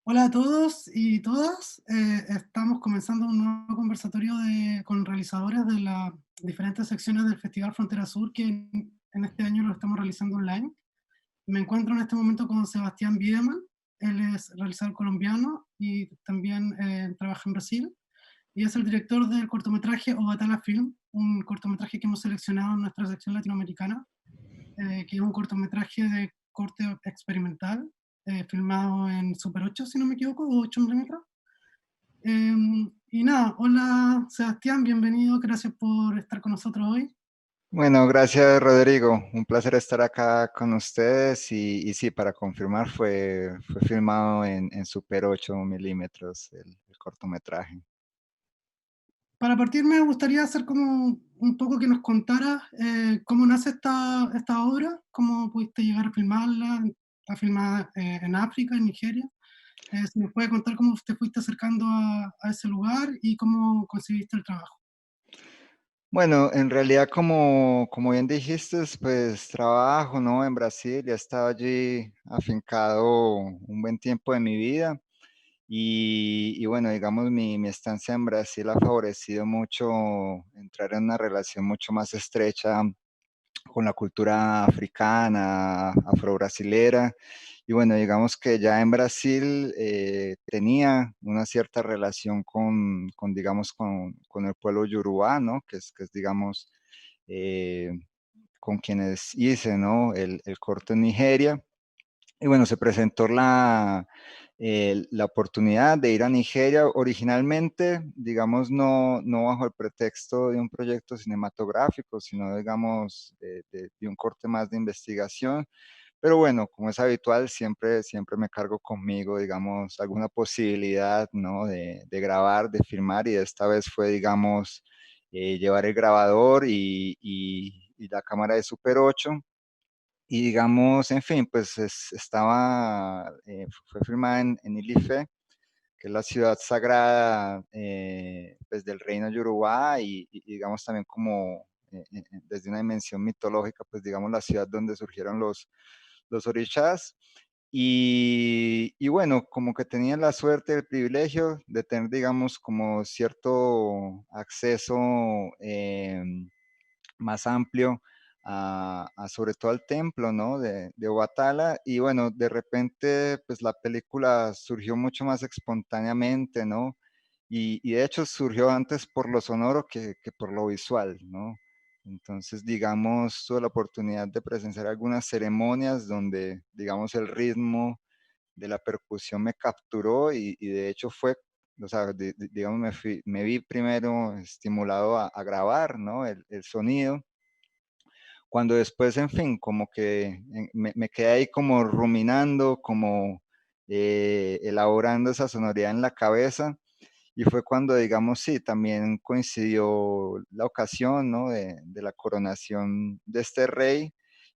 Hola a todos y todas. Estamos comenzando un nuevo conversatorio con realizadores de las diferentes secciones del Festival Frontera Sur que en este año lo estamos realizando online. Me encuentro en este momento con Sebastián Wiedemann. Él es realizador colombiano y también trabaja en Brasil. Y es el director del cortometraje Obatala Film, un cortometraje que hemos seleccionado en nuestra sección latinoamericana, que es un cortometraje de corte experimental, filmado en Super 8, si no me equivoco, o 8 milímetros. Y nada, hola Sebastián, bienvenido, gracias por estar con nosotros hoy. Bueno, gracias Rodrigo. Un placer estar acá con ustedes y sí, para confirmar, fue filmado en Super 8 milímetros el cortometraje. Para partir me gustaría hacer como un poco que nos contaras cómo nace esta obra, cómo pudiste llegar a filmarla. Está filmada en África, en Nigeria. Si nos puede contar cómo te fuiste acercando a ese lugar y cómo concibiste el trabajo. Bueno, en realidad, como bien dijiste, pues trabajo, ¿no? En Brasil, ya estaba allí afincado un buen tiempo de mi vida y bueno, digamos, mi estancia en Brasil ha favorecido mucho entrar en una relación mucho más estrecha con la cultura africana, afro-brasilera. Y bueno, digamos que ya en Brasil tenía una cierta relación digamos, con el pueblo yorubá, ¿no? Que es digamos, eh, con quienes hice, ¿no? El corto en Nigeria. Y bueno, se presentó la oportunidad de ir a Nigeria originalmente, digamos, no bajo el pretexto de un proyecto cinematográfico, sino, digamos, de un corte más de investigación. Pero bueno, como es habitual, siempre me cargo conmigo, digamos, alguna posibilidad, ¿no? De grabar, de filmar, y esta vez fue, digamos, llevar el grabador y la cámara de Super 8 y digamos, en fin, pues fue firmada en Ilife, que es la ciudad sagrada pues del reino Yorubá y digamos también como desde una dimensión mitológica, pues digamos la ciudad donde surgieron los orishas. Y bueno, como que tenía la suerte, el privilegio de tener, digamos, como cierto acceso más amplio sobre todo al templo, ¿no? De Obatala. Y bueno, de repente, pues la película surgió mucho más espontáneamente, ¿no? Y de hecho surgió antes por lo sonoro que por lo visual, ¿no? Entonces, digamos, tuve la oportunidad de presenciar algunas ceremonias donde, digamos, el ritmo de la percusión me capturó y de hecho fue, o sea, digamos, me vi primero estimulado a grabar, ¿no? El sonido cuando después, en fin, como que me quedé ahí como ruminando, como elaborando esa sonoridad en la cabeza, y fue cuando, digamos, sí, también coincidió la ocasión, ¿no? De la coronación de este rey,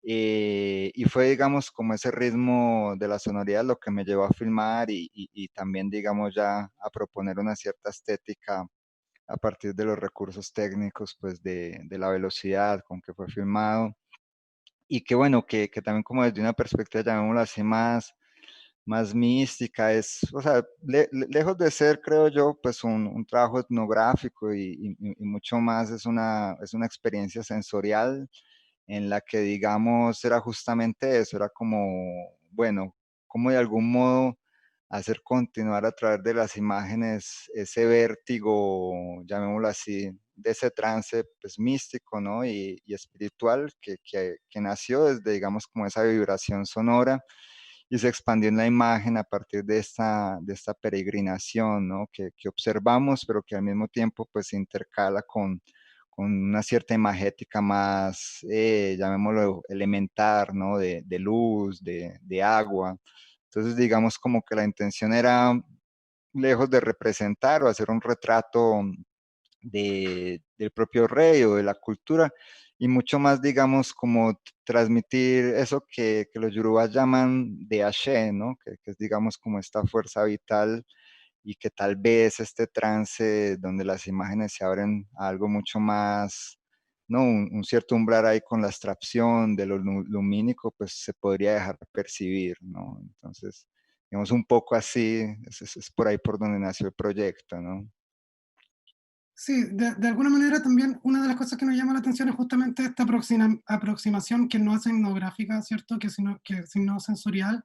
y fue, digamos, como ese ritmo de la sonoridad lo que me llevó a filmar y también, digamos, ya a proponer una cierta estética a partir de los recursos técnicos, pues de la velocidad con que fue filmado y que bueno, que también como desde una perspectiva, llamémoslo así, más mística, o sea, lejos de ser, creo yo, pues un trabajo etnográfico y mucho más es una experiencia sensorial en la que, digamos, era justamente eso, era como, bueno, como de algún modo hacer continuar a través de las imágenes ese vértigo, llamémoslo así, de ese trance pues místico, ¿no? Y espiritual que nació desde, digamos, como esa vibración sonora y se expandió en la imagen a partir de esta peregrinación, ¿no? Que observamos, pero que al mismo tiempo pues se intercala con una cierta imagética más, llamémoslo elemental, ¿no? De luz, de agua. Entonces, digamos como que la intención era, lejos de representar o hacer un retrato del propio rey o de la cultura, y mucho más, digamos, como transmitir eso que los yorubas llaman de Ashe, ¿no? Que es, digamos, como esta fuerza vital y que tal vez este trance donde las imágenes se abren a algo mucho más, ¿no? Un cierto umbral ahí con la abstracción de lo lumínico, pues se podría dejar percibir, ¿no? Entonces, digamos, un poco así, es por ahí por donde nació el proyecto, ¿no? Sí, de alguna manera también una de las cosas que nos llama la atención es justamente esta aproximación que no es etnográfica, ¿cierto? Que sino sensorial.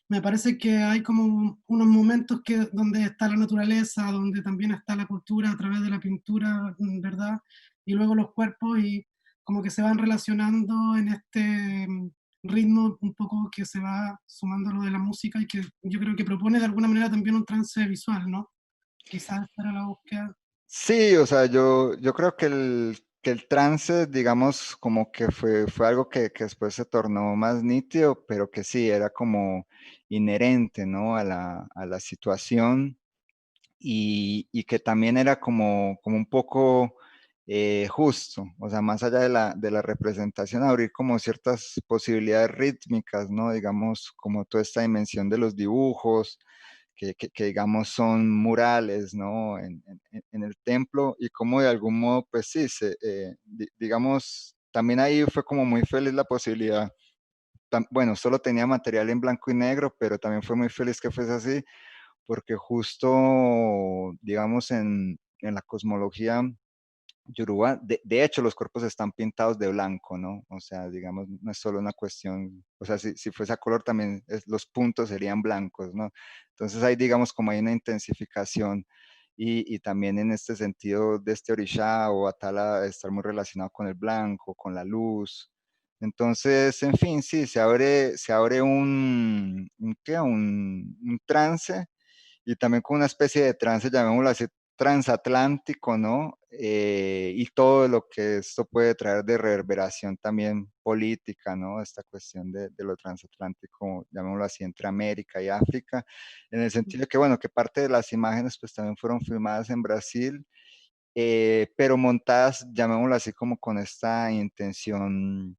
Me parece que hay como unos momentos donde está la naturaleza, donde también está la cultura a través de la pintura, ¿verdad? Y luego los cuerpos y como que se van relacionando en este ritmo un poco que se va sumando lo de la música y que yo creo que propone de alguna manera también un trance visual, ¿no? Quizás para la búsqueda. Sí, o sea, yo creo que el trance, digamos, como que fue algo que después se tornó más nítido, pero que sí, era como inherente, ¿no? A la situación y que también era como un poco justo, o sea, más allá de la representación, abrir como ciertas posibilidades rítmicas, ¿no? Digamos, como toda esta dimensión de los dibujos, que digamos son murales, ¿no? En el templo y como de algún modo, pues sí, digamos, también ahí fue como muy feliz la posibilidad. Bueno, solo tenía material en blanco y negro, pero también fue muy feliz que fuese así, porque justo, digamos, en la cosmología Yoruba, de hecho, los cuerpos están pintados de blanco, ¿no? O sea, digamos, no es solo una cuestión, o sea, si fuese a color también los puntos serían blancos, ¿no? Entonces ahí, digamos, como hay una intensificación y también en este sentido de este orisha o atala estar muy relacionado con el blanco, con la luz. Entonces, en fin, sí, se abre ¿qué? Un trance y también con una especie de trance, llamémoslo así, transatlántico, ¿no? Y todo lo que esto puede traer de reverberación también política, ¿no? Esta cuestión de lo transatlántico, llamémoslo así, entre América y África, en el sentido de que, bueno, que parte de las imágenes pues también fueron filmadas en Brasil, pero montadas, llamémoslo así, como con esta intención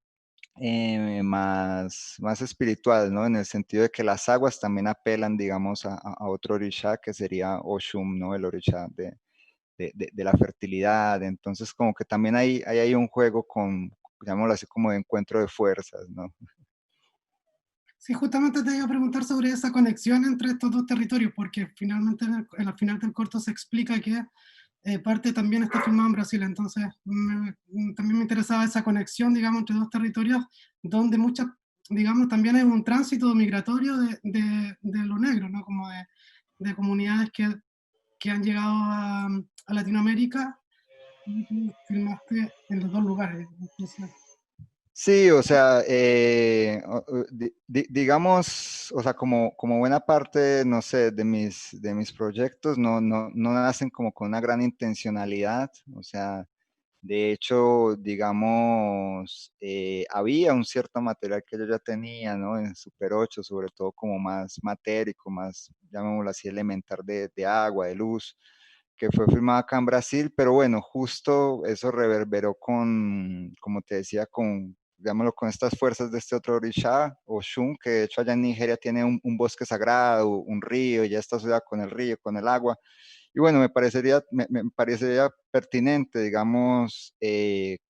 más espiritual, ¿no? En el sentido de que las aguas también apelan, digamos, a otro orisha que sería Oshun, ¿no? El orisha de la fertilidad. Entonces, como que también hay un juego con, llamémoslo así, como de encuentro de fuerzas, ¿no? Sí, justamente te iba a preguntar sobre esa conexión entre estos dos territorios, porque finalmente al final del corto se explica que parte también está filmado en Brasil, entonces también me interesaba esa conexión, digamos, entre dos territorios, donde muchas, digamos, también hay un tránsito migratorio de lo negro, ¿no? Como de comunidades que han llegado a Latinoamérica y tú filmaste en los dos lugares. Entonces, Sí, o sea, digamos, o sea, como buena parte, no sé, de mis proyectos no nacen como con una gran intencionalidad, o sea, de hecho, digamos, había un cierto material que yo ya tenía, ¿no? En Super 8, sobre todo como más matérico, más, llamémoslo así, elemental de agua, de luz, que fue filmado acá en Brasil, pero bueno, justo eso reverberó con, como te decía, con, digámoslo, con estas fuerzas de este otro Orisha, Oshun, que de hecho allá en Nigeria tiene un bosque sagrado, un río, y ya está asociado con el río, con el agua. Y bueno, me parecería pertinente, digamos,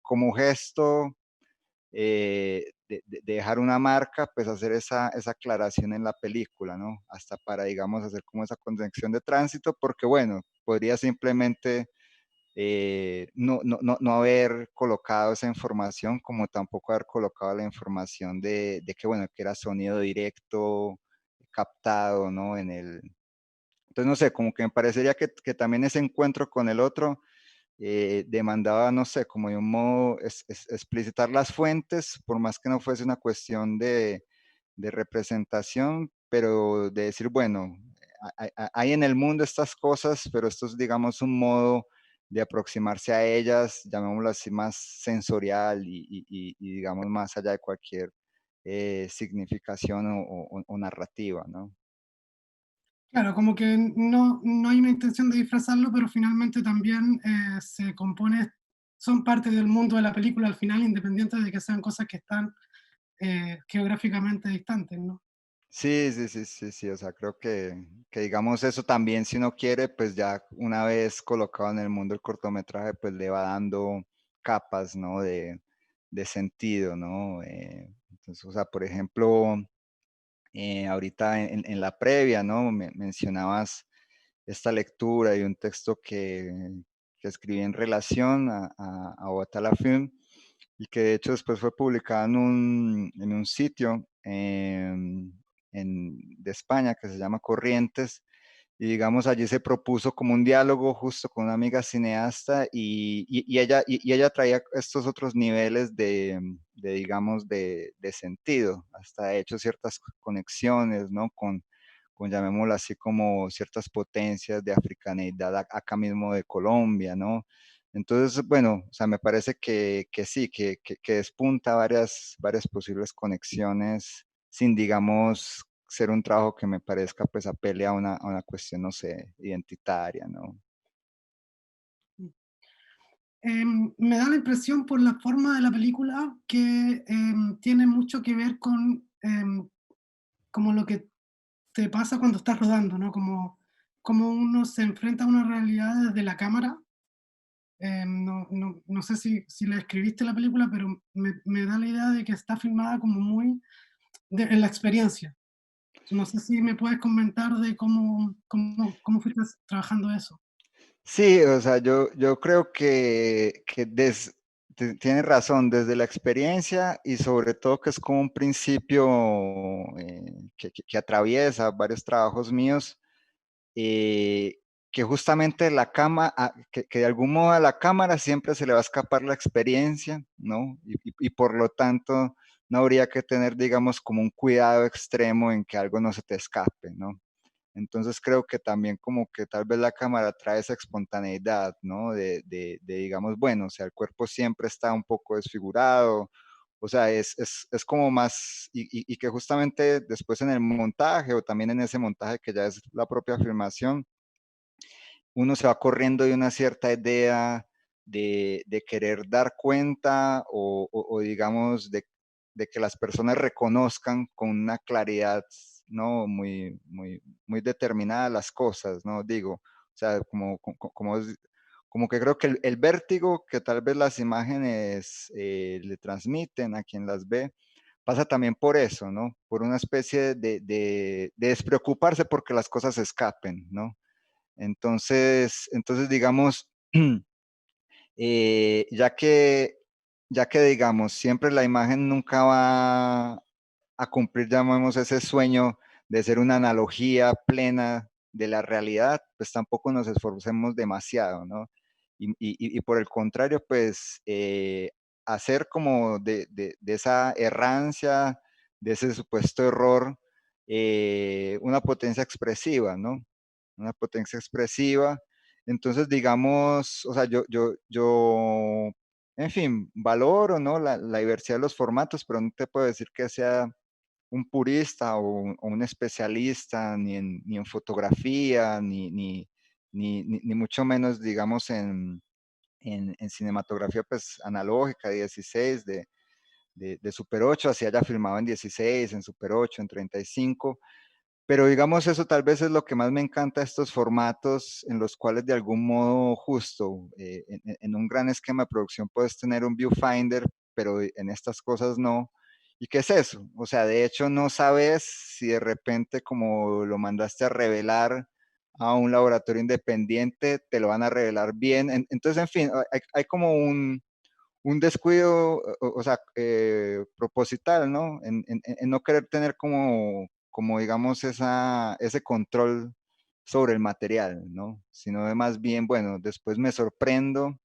como gesto de dejar una marca, pues hacer esa aclaración en la película, ¿no? Hasta para, digamos, hacer como esa conexión de tránsito, porque bueno, podría simplemente no haber colocado esa información, como tampoco haber colocado la información de que, bueno, que era sonido directo, captado, ¿no? Entonces, no sé, como que me parecería que también ese encuentro con el otro demandaba, no sé, como de un modo explicitar las fuentes, por más que no fuese una cuestión de representación, pero de decir, bueno, hay en el mundo estas cosas, pero esto es, digamos, un modo de aproximarse a ellas, llamémoslo así, más sensorial y, digamos, más allá de cualquier significación o narrativa, ¿no? claro, como que no hay una intención de disfrazarlo, pero finalmente también se compone, son parte del mundo de la película al final, independiente de que sean cosas que están geográficamente distantes, ¿no? Sí, o sea, creo que digamos eso también, si uno quiere, pues ya una vez colocado en el mundo el cortometraje, pues le va dando capas, ¿no? De sentido, ¿no? Entonces, o sea, por ejemplo, ahorita en la previa, ¿no? Mencionabas esta lectura y un texto que escribí en relación a Guatala Film y que de hecho después fue publicado en un sitio de España que se llama Corrientes. Y digamos, allí se propuso como un diálogo justo con una amiga cineasta y ella traía estos otros niveles digamos, de sentido. Hasta he hecho ciertas conexiones, ¿no? Con, llamémoslo así, como ciertas potencias de africaneidad acá mismo de Colombia, ¿no? Entonces, bueno, o sea, me parece que sí, que despunta varias posibles conexiones sin, digamos, ser un trabajo que me parezca pues apele a una cuestión, no sé, identitaria, ¿no? Me da la impresión por la forma de la película que tiene mucho que ver con como lo que te pasa cuando estás rodando, ¿no? Como uno se enfrenta a una realidad desde la cámara. No sé si la escribiste la película, pero me da la idea de que está filmada como muy en la experiencia. No sé si me puedes comentar de cómo fuiste trabajando eso. Sí, o sea, yo creo tienes razón, desde la experiencia y sobre todo que es como un principio que atraviesa varios trabajos míos, eh, que justamente que de algún modo a la cámara siempre se le va a escapar la experiencia, ¿no? Y por lo tanto no habría que tener, digamos, como un cuidado extremo en que algo no se te escape, ¿no? Entonces creo que también como que tal vez la cámara trae esa espontaneidad, ¿no? Digamos, bueno, o sea, el cuerpo siempre está un poco desfigurado, o sea, es como más, y que justamente después en el montaje o también en ese montaje que ya es la propia filmación, uno se va corriendo de una cierta idea de querer dar cuenta o digamos de que las personas reconozcan con una claridad, ¿no? Muy determinada las cosas, ¿no? Digo, o sea, como que creo que el vértigo que tal vez las imágenes le transmiten a quien las ve, pasa también por eso, ¿no? Por una especie de despreocuparse porque las cosas escapen, ¿no? Entonces digamos, eh, ya que, ya que digamos, siempre la imagen nunca va a cumplir, llamemos, ese sueño de ser una analogía plena de la realidad, pues tampoco nos esforcemos demasiado, ¿no? Y por el contrario, pues hacer como de esa errancia, de ese supuesto error, una potencia expresiva, ¿no? Una potencia expresiva. Entonces, digamos, o sea, en fin, valoro, ¿no? La diversidad de los formatos, pero no te puedo decir que sea un purista o un especialista ni en fotografía, ni mucho menos, digamos, en cinematografía pues analógica, 16, de Super 8, así haya filmado en 16, en Super 8, en 35. Pero digamos, eso tal vez es lo que más me encanta de estos formatos en los cuales de algún modo justo, en un gran esquema de producción puedes tener un viewfinder, pero en estas cosas no. ¿Y qué es eso? O sea, de hecho no sabes si de repente como lo mandaste a revelar a un laboratorio independiente, te lo van a revelar bien. Entonces, en fin, hay como un descuido, o sea, proposital, ¿no? En no querer tener como digamos, ese control sobre el material, ¿no? Sino de más bien, bueno, después me sorprendo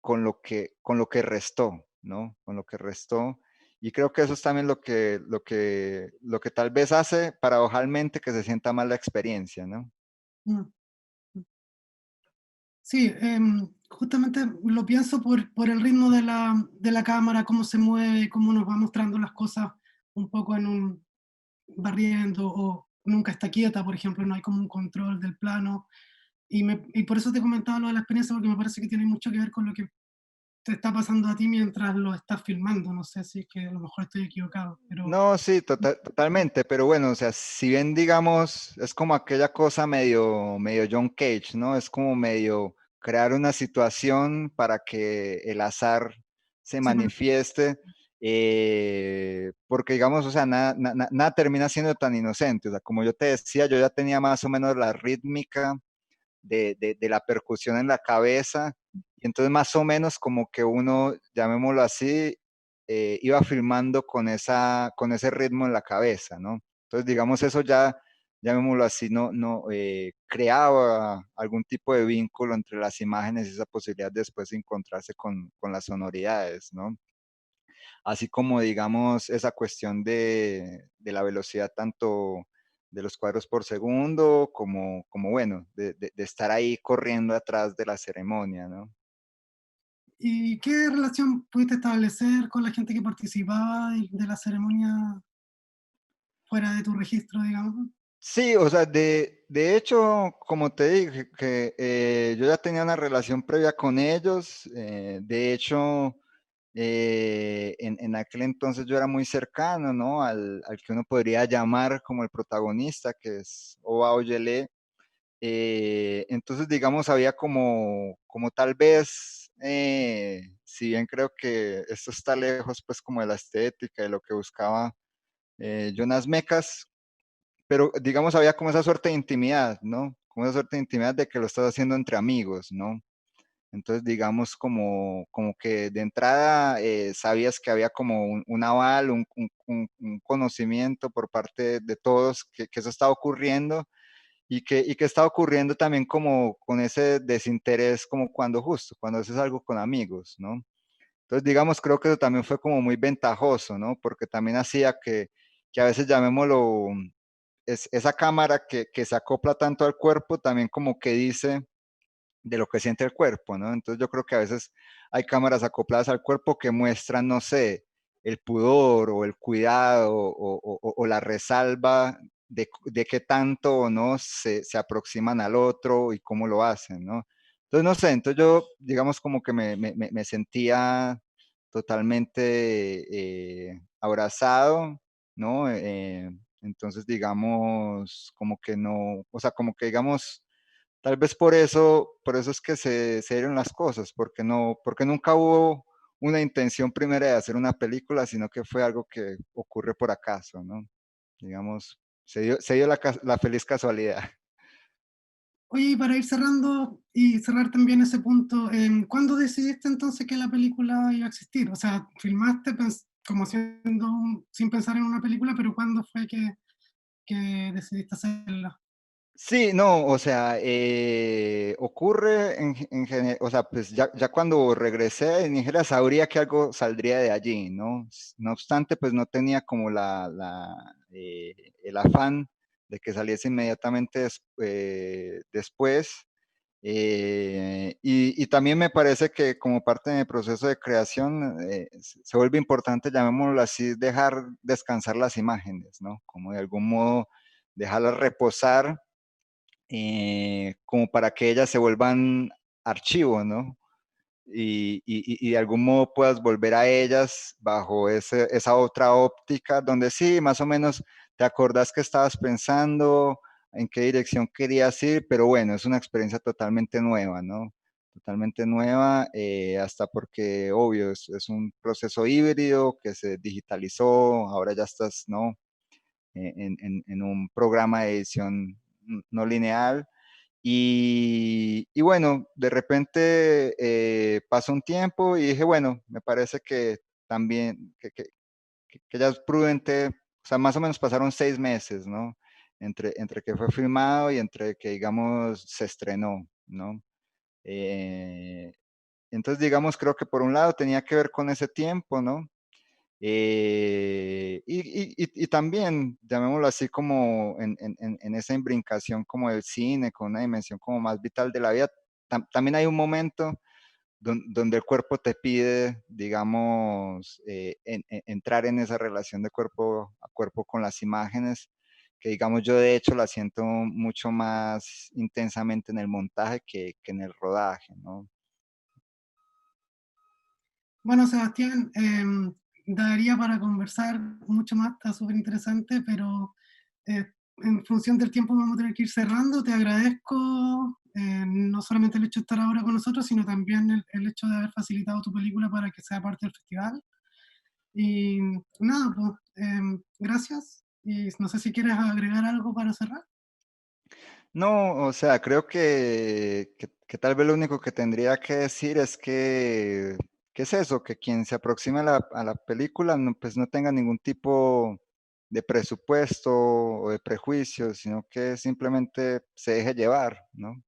con lo que restó, ¿no? Con lo que restó. Y creo que eso es también lo que tal vez hace paradojalmente que se sienta más la experiencia, ¿no? Mm, mm. Sí, justamente lo pienso por el ritmo de la cámara, cómo se mueve, cómo nos va mostrando las cosas un poco barriendo o nunca está quieta, por ejemplo, no hay como un control del plano. Y por eso te comentaba lo de la experiencia, porque me parece que tiene mucho que ver con lo que te está pasando a ti mientras lo estás filmando. No sé si es que a lo mejor estoy equivocado, pero No, sí, totalmente, pero bueno, o sea, si bien digamos, es como aquella cosa medio John Cage, ¿no? Es como medio crear una situación para que el azar se sí, manifieste. porque digamos, o sea, nada termina siendo tan inocente, o sea, como yo te decía, yo ya tenía más o menos la rítmica de la percusión en la cabeza, y entonces más o menos como que uno, llamémoslo así, iba filmando con ese ritmo en la cabeza, ¿no? Entonces, digamos, eso ya, llamémoslo así, creaba algún tipo de vínculo entre las imágenes y esa posibilidad después de encontrarse con las sonoridades, ¿no? Así como, digamos, esa cuestión de la velocidad tanto de los cuadros por segundo, como bueno, de estar ahí corriendo atrás de la ceremonia, ¿no? ¿Y qué relación pudiste establecer con la gente que participaba de la ceremonia fuera de tu registro, digamos? Sí, o sea, de hecho, como te dije, que yo ya tenía una relación previa con ellos. De hecho, en aquel entonces yo era muy cercano, ¿no? Al que uno podría llamar como el protagonista, que es Oba Oyele. Entonces, digamos, había como tal vez, si bien creo que esto está lejos, pues, como de la estética, de lo que buscaba Jonas Mekas, pero digamos, había como esa suerte de intimidad, ¿no? Como esa suerte de intimidad de que lo estás haciendo entre amigos, ¿no? Entonces, digamos, como que de entrada sabías que había como un aval, un conocimiento por parte de todos que eso estaba ocurriendo, y que está ocurriendo también como con ese desinterés, como cuando haces algo con amigos, ¿no? Entonces, digamos, creo que eso también fue como muy ventajoso, ¿no? Porque también hacía que a veces llamémoslo, esa cámara que se acopla tanto al cuerpo, también como que dice de lo que siente el cuerpo, ¿no? Entonces yo creo que a veces hay cámaras acopladas al cuerpo que muestran, no sé, el pudor o el cuidado o la resalva de qué tanto o no se aproximan al otro y cómo lo hacen, ¿no? Entonces, no sé, entonces yo, digamos, como que me sentía totalmente abrazado, ¿no? Entonces, digamos, como que no, o sea, como que digamos, tal vez por eso es que se dieron las cosas, porque nunca hubo una intención primera de hacer una película, sino que fue algo que ocurre por acaso, ¿no? Digamos, se dio la feliz casualidad. Oye, y para ir cerrando y cerrar también ese punto, ¿cuándo decidiste entonces que la película iba a existir? O sea, filmaste como siendo sin pensar en una película, pero ¿cuándo fue que decidiste hacerla? Sí, no, o sea, ocurre o sea, pues ya cuando regresé de Nigeria sabría que algo saldría de allí, ¿no? No obstante, pues no tenía como el afán de que saliese inmediatamente después. Y también me parece que como parte de mi proceso de creación, se vuelve importante, llamémoslo así, dejar descansar las imágenes, ¿no? Como de algún modo dejarlas reposar, como para que ellas se vuelvan archivo, ¿no? Y de algún modo puedas volver a ellas bajo esa otra óptica, donde sí, más o menos te acordás que estabas pensando, en qué dirección querías ir, pero bueno, es una experiencia totalmente nueva, ¿no? Totalmente nueva, hasta porque, obvio, es un proceso híbrido que se digitalizó, ahora ya estás, ¿no? En un programa de edición no lineal. Y bueno, de repente pasó un tiempo y dije, bueno, me parece que también, que ya es prudente, o sea, más o menos pasaron 6 meses, ¿no? Entre que fue filmado y entre que, digamos, se estrenó, ¿no? Eh, entonces, digamos, creo que por un lado tenía que ver con ese tiempo, ¿no? Y también, llamémoslo así, como en esa imbricación como del cine, con una dimensión como más vital de la vida, también hay un momento donde el cuerpo te pide, digamos, entrar en esa relación de cuerpo a cuerpo con las imágenes, que digamos yo de hecho la siento mucho más intensamente en el montaje que en el rodaje, ¿no? Bueno, Sebastián, daría para conversar mucho más, está súper interesante, pero eh, en función del tiempo vamos a tener que ir cerrando. Te agradezco no solamente el hecho de estar ahora con nosotros, sino también el hecho de haber facilitado tu película para que sea parte del festival. Y nada, pues, gracias. Y no sé si quieres agregar algo para cerrar. No, o sea, creo que tal vez lo único que tendría que decir es que es eso, que quien se aproxime a la película no, pues no tenga ningún tipo de presupuesto o de prejuicio, sino que simplemente se deje llevar, ¿no?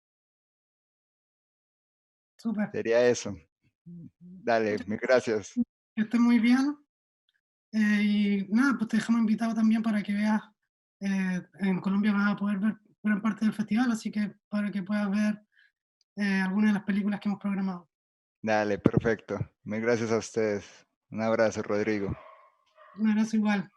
Súper. Sería eso. Dale, mil gracias. Que estés muy bien. Y nada, pues te dejamos invitado también para que veas, en Colombia vas a poder ver gran parte del festival, así que para que puedas ver algunas de las películas que hemos programado. Dale, perfecto. Mil gracias a ustedes. Un abrazo, Rodrigo. Un abrazo igual.